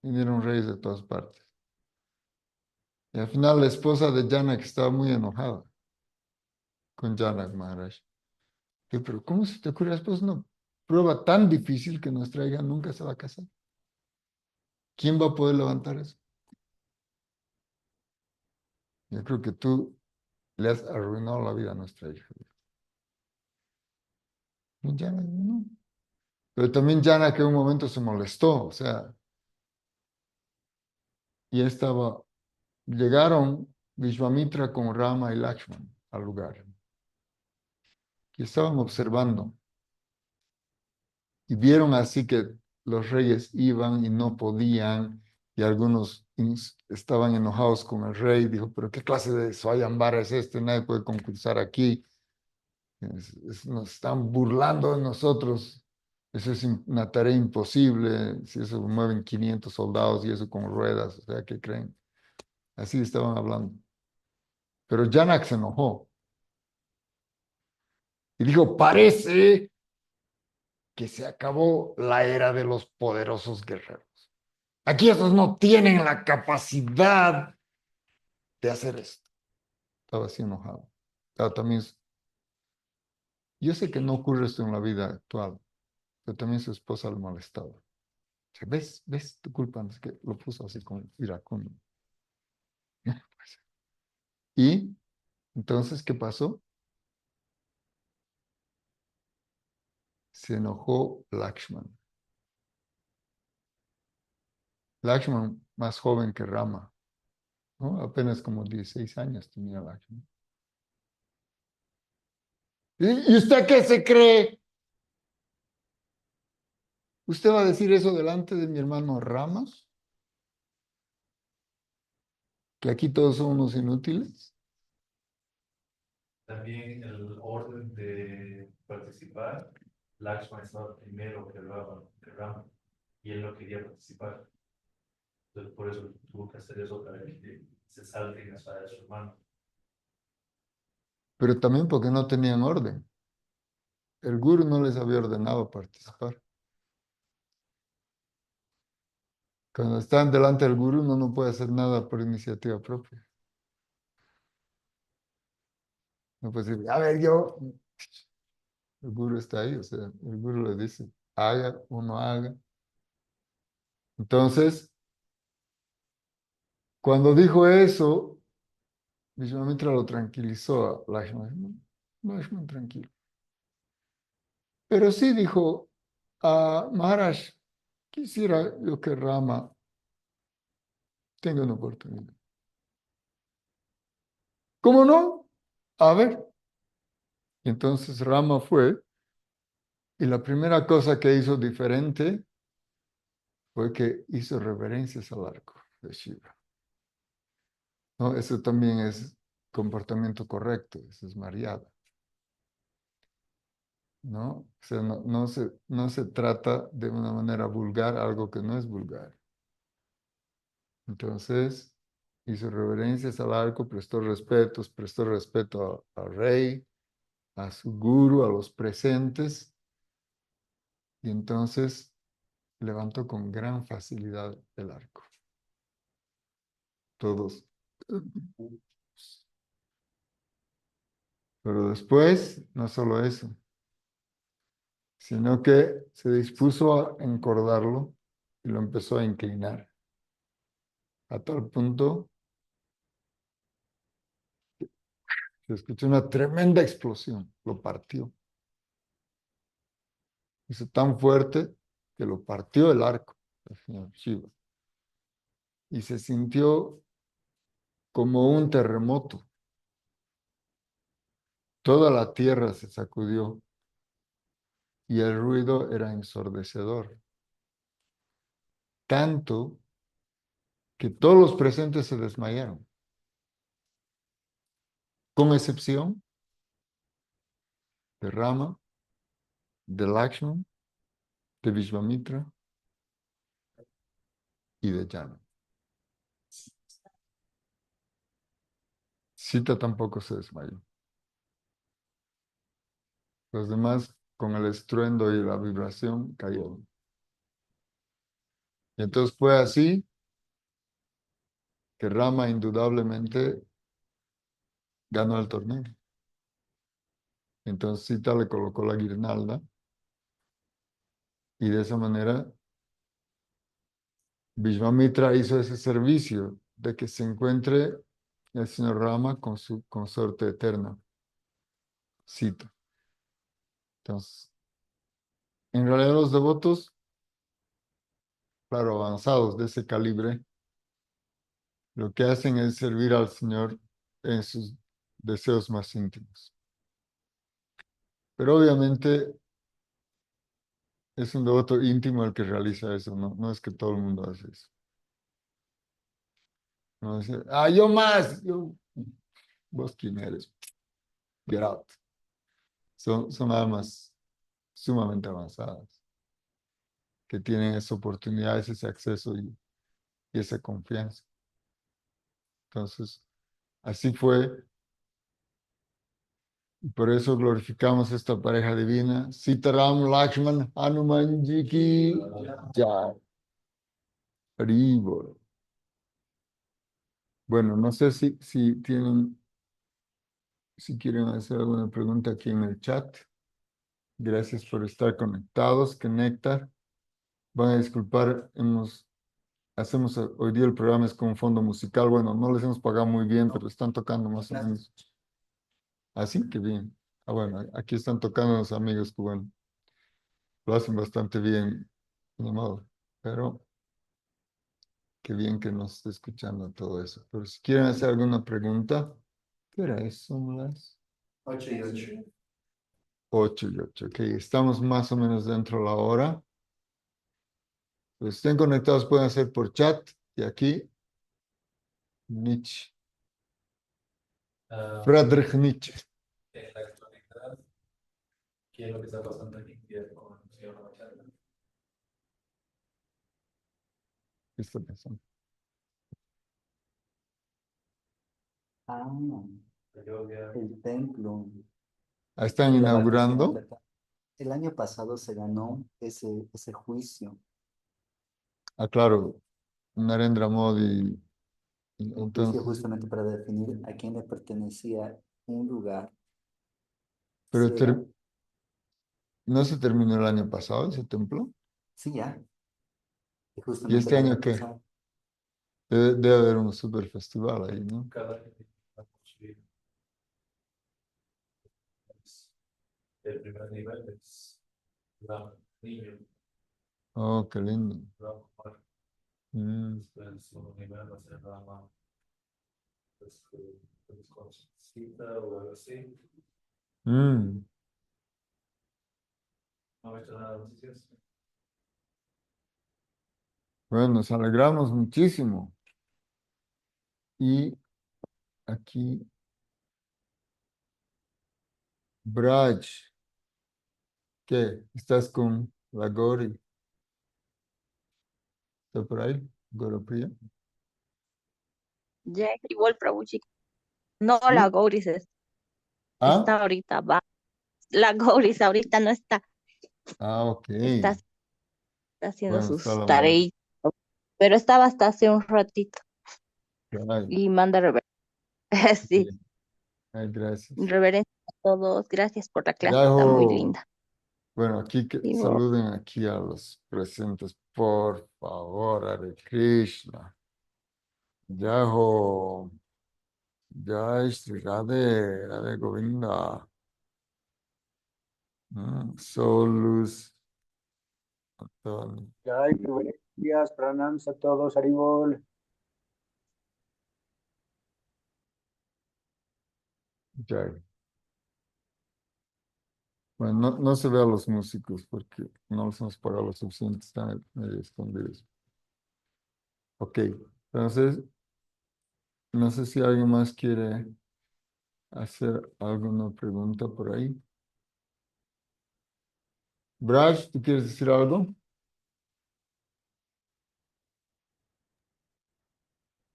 [SPEAKER 1] Vinieron reyes de todas partes. Y al final la esposa de Janak estaba muy enojada con Janak Maharaj. Pero ¿cómo se te ocurre? Es una prueba tan difícil que nuestra hija nunca se va a casar. ¿Quién va a poder levantar eso? Yo creo que tú le has arruinado la vida a nuestra hija. Y Janak, no. Pero también Janak en un momento se molestó, o sea, y llegaron Vishvamitra con Rama y Lakshman al lugar. Y estaban observando. Y vieron así que los reyes iban y no podían, y algunos estaban enojados con el rey. Dijo, pero ¿qué clase de Swayambara es este? Nadie puede concursar aquí. Nos están burlando de nosotros. Eso es una tarea imposible. Si eso mueven 500 soldados y eso con ruedas, o sea, ¿qué creen? Así estaban hablando. Pero Janak se enojó y dijo, parece que se acabó la era de los poderosos guerreros. Aquí esos no tienen la capacidad de hacer esto. Estaba así enojado. También, yo sé que no ocurre esto en la vida actual, pero también su esposa le molestaba. Dice, ¿ves? Tu culpa, no es que lo puso así con iracundo. Y entonces, ¿qué pasó? Se enojó Lakshman. Lakshman, más joven que Rama. ¿no? Apenas como 16 años tenía Lakshmana. ¿Y usted qué se cree? ¿Usted va a decir eso delante de mi hermano Rama? ¿Que aquí todos son unos inútiles?
[SPEAKER 2] También el orden de participar, Lakshman estaba primero que Rama, y él no quería participar. Entonces, por eso tuvo que hacer eso para que se salten hasta de su hermano.
[SPEAKER 1] Pero también porque no tenían orden. El guru no les había ordenado participar. Cuando están delante del gurú, uno no puede hacer nada por iniciativa propia. No puede decir, a ver, yo. El gurú está ahí, o sea, el gurú le dice, haga o no haga. Entonces, cuando dijo eso, Vishwamitra lo tranquilizó a Lakshman. No, Lakshman, tranquilo. Pero sí dijo a Maharaj, quisiera yo que Rama tenga una oportunidad. ¿Cómo no? A ver. Y entonces Rama fue y la primera cosa que hizo diferente fue que hizo reverencias al arco de Shiva. ¿No? Eso también es comportamiento correcto, eso es Mariada. ¿No? O sea, no se trata de una manera vulgar algo que no es vulgar. Entonces, hizo reverencias al arco, prestó respeto al rey, a su guru, a los presentes, y entonces levantó con gran facilidad el arco. Todos. Pero después, no solo eso, sino que se dispuso a encordarlo y lo empezó a inclinar, a tal punto que se escuchó una tremenda explosión, lo partió. Hizo tan fuerte que lo partió el arco del señor Shiva. Y se sintió como un terremoto. Toda la tierra se sacudió y el ruido era ensordecedor. Tanto que todos los presentes se desmayaron, con excepción de Rama, de Lakshman, de Vishvamitra y de Jana. Sita tampoco se desmayó. Los demás, con el estruendo y la vibración, cayeron. Y entonces fue así que Rama indudablemente ganó el torneo. Entonces Sita le colocó la guirnalda y de esa manera Vishvamitra hizo ese servicio de que se encuentre el señor Rama con su consorte eterna, Sita. Entonces, en realidad los devotos, claro, avanzados de ese calibre, lo que hacen es servir al Señor en sus deseos más íntimos. Pero obviamente es un devoto íntimo el que realiza eso, no, no es que todo el mundo hace eso. No dice, yo más, vos quién eres, get out. Son almas sumamente avanzadas que tienen esa oportunidad, ese acceso y esa confianza. Entonces, así fue. Y por eso glorificamos esta pareja divina. Sitaram Lakshman Hanumanji ki jai. Hari Bol. Bueno, no sé si quieren hacer alguna pregunta aquí en el chat. Gracias por estar conectados. Que néctar. Van a disculpar, hacemos hoy día el programa es con un fondo musical. Bueno, no les hemos pagado muy bien, pero están tocando más o menos. Así que bien. Bueno, aquí están tocando los amigos cubanos. Lo hacen bastante bien, ni modo. Pero Qué bien que nos esté escuchando todo eso. Pero si quieren hacer alguna pregunta, ¿qué hora es? Son las
[SPEAKER 3] 8 y 8.
[SPEAKER 1] 8:08. Ok, estamos más o menos dentro de la hora. Los que estén conectados pueden hacer por chat. Y aquí, Nietzsche.
[SPEAKER 2] Ah,
[SPEAKER 1] Friedrich Nietzsche.
[SPEAKER 2] en la actualidad, ¿qué es lo que está pasando aquí con el señor Ramachandra?
[SPEAKER 1] ¿Qué está pensando?
[SPEAKER 3] Ah,
[SPEAKER 2] La lluvia,
[SPEAKER 3] el templo.
[SPEAKER 1] Están
[SPEAKER 3] Y la vacación,
[SPEAKER 1] inaugurando.
[SPEAKER 3] ¿verdad? El año pasado se ganó ese juicio.
[SPEAKER 1] Ah, claro, Narendra Modi.
[SPEAKER 3] Un juicio
[SPEAKER 1] Entonces,
[SPEAKER 3] justamente para definir a quién le pertenecía un lugar.
[SPEAKER 1] pero
[SPEAKER 3] Si era,
[SPEAKER 1] ¿no se terminó el año pasado ese templo?
[SPEAKER 3] sí, ya. Y
[SPEAKER 1] ¿Y
[SPEAKER 3] justamente
[SPEAKER 1] este
[SPEAKER 3] el
[SPEAKER 1] año
[SPEAKER 3] año
[SPEAKER 1] qué?
[SPEAKER 3] pasado.
[SPEAKER 1] Debe haber un super festival ahí, ¿no?
[SPEAKER 2] cada año que va a construir es- el primer nivel es Ram, niño,
[SPEAKER 1] Oh, qué lindo.
[SPEAKER 2] Ram,
[SPEAKER 1] Mm,
[SPEAKER 2] después el segundo nivel va a ser Rama, pues, con cita o algo así.
[SPEAKER 1] mm.
[SPEAKER 2] No he visto nada de noticias.
[SPEAKER 1] Bueno, nos alegramos muchísimo. Y aquí, Braj, ¿qué? ¿Estás con la Gori? ¿Está por ahí? ¿Goropriya?
[SPEAKER 4] Ya escribió el Prabhuji. No, la
[SPEAKER 1] Sí.
[SPEAKER 4] Gauris
[SPEAKER 1] Ah,
[SPEAKER 4] está ahorita, va. La Gauris ahorita no está,
[SPEAKER 1] ok.
[SPEAKER 4] está, está haciendo
[SPEAKER 1] Bueno, está
[SPEAKER 4] sus
[SPEAKER 1] la mamá.
[SPEAKER 4] tareas, pero estaba hasta hace un ratito
[SPEAKER 1] Caray,
[SPEAKER 4] y manda reverencia. Sí,
[SPEAKER 1] bien. Ay, gracias.
[SPEAKER 4] reverencia a todos. Gracias por la clase, está muy
[SPEAKER 1] Yajo.
[SPEAKER 4] linda.
[SPEAKER 1] Bueno, aquí
[SPEAKER 4] Y bueno,
[SPEAKER 1] saluden aquí a los presentes, por favor, Hare Krishna. Yaho. Jai Shri Radhe, Radhe Govinda. Solus, Antonio.
[SPEAKER 5] Jai, buenos días, pranams a todos, Haribol.
[SPEAKER 1] Jai. Bueno, no se ve a los músicos porque no les hemos pagado lo suficiente, están medio escondidos. Ok, entonces, no sé si alguien más quiere hacer alguna pregunta por ahí. Braj, ¿tú quieres decir algo?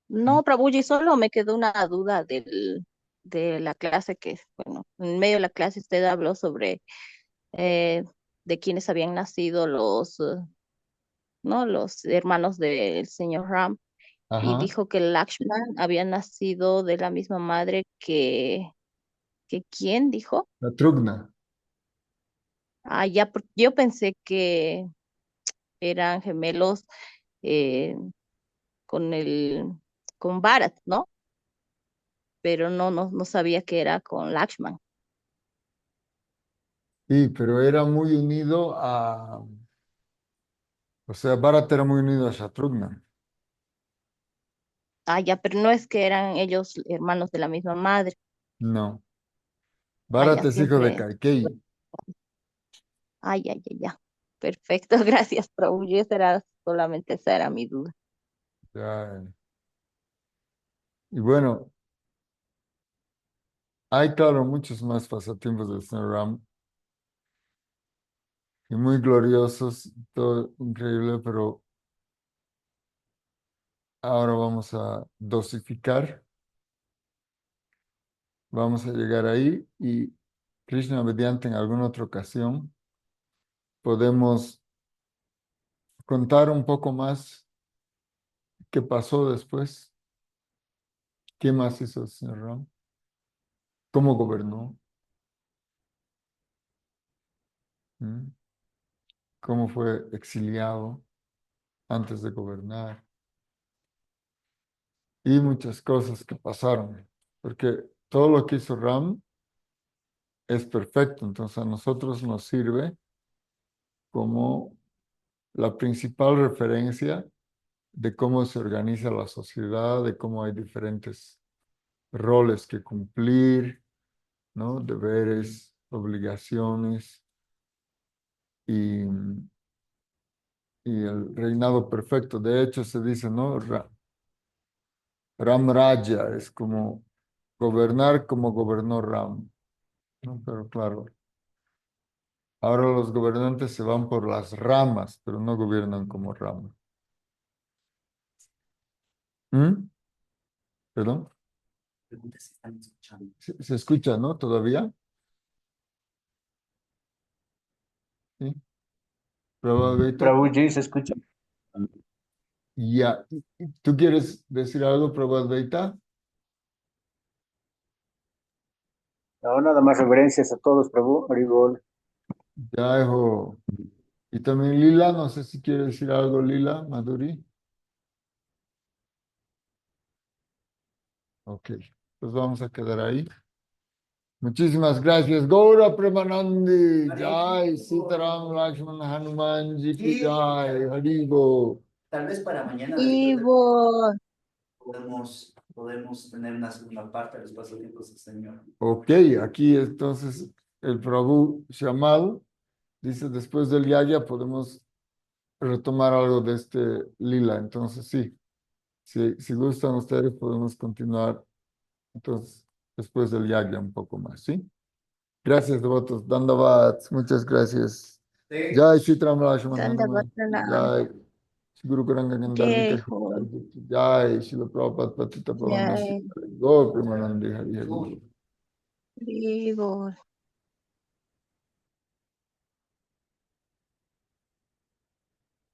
[SPEAKER 4] no, Prabhuji, solo me quedó una duda de la clase bueno, en medio de la clase usted habló sobre eh, de quienes habían nacido ¿no? Los hermanos del señor Ram. Y
[SPEAKER 1] Ajá,
[SPEAKER 4] dijo que Lakshman había nacido de la misma madre que ¿quién dijo?
[SPEAKER 1] la Trugna.
[SPEAKER 4] Ah, ya, yo pensé que eran gemelos eh, con con Bharat, ¿no? Pero no sabía que era con Lakshman.
[SPEAKER 1] Sí, pero era muy unido o sea, Bharat era muy unido a Shatrugna.
[SPEAKER 4] Ah, ya, pero no es que eran ellos hermanos de la misma madre.
[SPEAKER 1] No,
[SPEAKER 4] Ah,
[SPEAKER 1] Bharat
[SPEAKER 4] ya,
[SPEAKER 1] es hijo de
[SPEAKER 4] siempre.
[SPEAKER 1] Kaikei.
[SPEAKER 4] Ay, ay, ay, ya. Perfecto, gracias, Prabhu. Esa era mi duda.
[SPEAKER 1] Ya, y bueno, hay claro muchos más pasatiempos del señor Ram y muy gloriosos, todo increíble, pero ahora vamos a dosificar, vamos a llegar ahí y Krishna mediante en alguna otra ocasión podemos contar un poco más qué pasó después, qué más hizo el señor Ram, cómo gobernó, ¿m? Cómo fue exiliado antes de gobernar y muchas cosas que pasaron, porque todo lo que hizo Ram es perfecto, entonces a nosotros nos sirve como la principal referencia de cómo se organiza la sociedad, de cómo hay diferentes roles que cumplir, ¿no? Deberes, obligaciones y, y el reinado perfecto. De hecho, se dice, ¿no? Ram Raja es como gobernar como gobernó Ram, ¿no? Pero claro, ahora los gobernantes se van por las ramas, pero no gobiernan como Ram. ¿Mm? ¿Perdón?
[SPEAKER 3] Pregunta si están escuchando.
[SPEAKER 1] Se escucha, ¿no? ¿Todavía? ¿Sí? ¿Prueba, Beto?
[SPEAKER 5] Prabhuji, ¿se escucha?
[SPEAKER 1] Ya. ¿Tú quieres decir algo, Prabhu Advaita?
[SPEAKER 5] No, nada más reverencias a todos, Prabhu, Haribol.
[SPEAKER 1] Ya, hijo. Y también Lila, no sé si quiere decir algo, Lila, Maduri. Ok, pues vamos a quedar ahí. Muchísimas gracias. Gaura Premanandi, Jai, Sitaram Lakshman Hanuman Ji ki Jai, Haribo.
[SPEAKER 3] Tal vez para mañana después de
[SPEAKER 4] Ivo,
[SPEAKER 3] podemos tener una segunda parte de los pasatiempos del Señor.
[SPEAKER 1] Ok, aquí entonces el Prabhu Shamal dice, después del Yagya podemos retomar algo de este lila. Entonces, sí, si gustan ustedes, podemos continuar entonces después del Yagya un poco más, ¿sí? Gracias, devotos. Dandavat, muchas gracias.
[SPEAKER 3] Sí.
[SPEAKER 1] Jai Sitram Lakshman Hanuman.
[SPEAKER 4] Dandavatanam,
[SPEAKER 1] Jai Guru Garanga
[SPEAKER 4] Jai
[SPEAKER 1] Gandharvika.
[SPEAKER 4] Ho,
[SPEAKER 1] Jai Shila Prabhupada Patita Pavanasi.
[SPEAKER 4] Jai
[SPEAKER 1] Gaur Premanandi Hari Hari.
[SPEAKER 4] Ivo.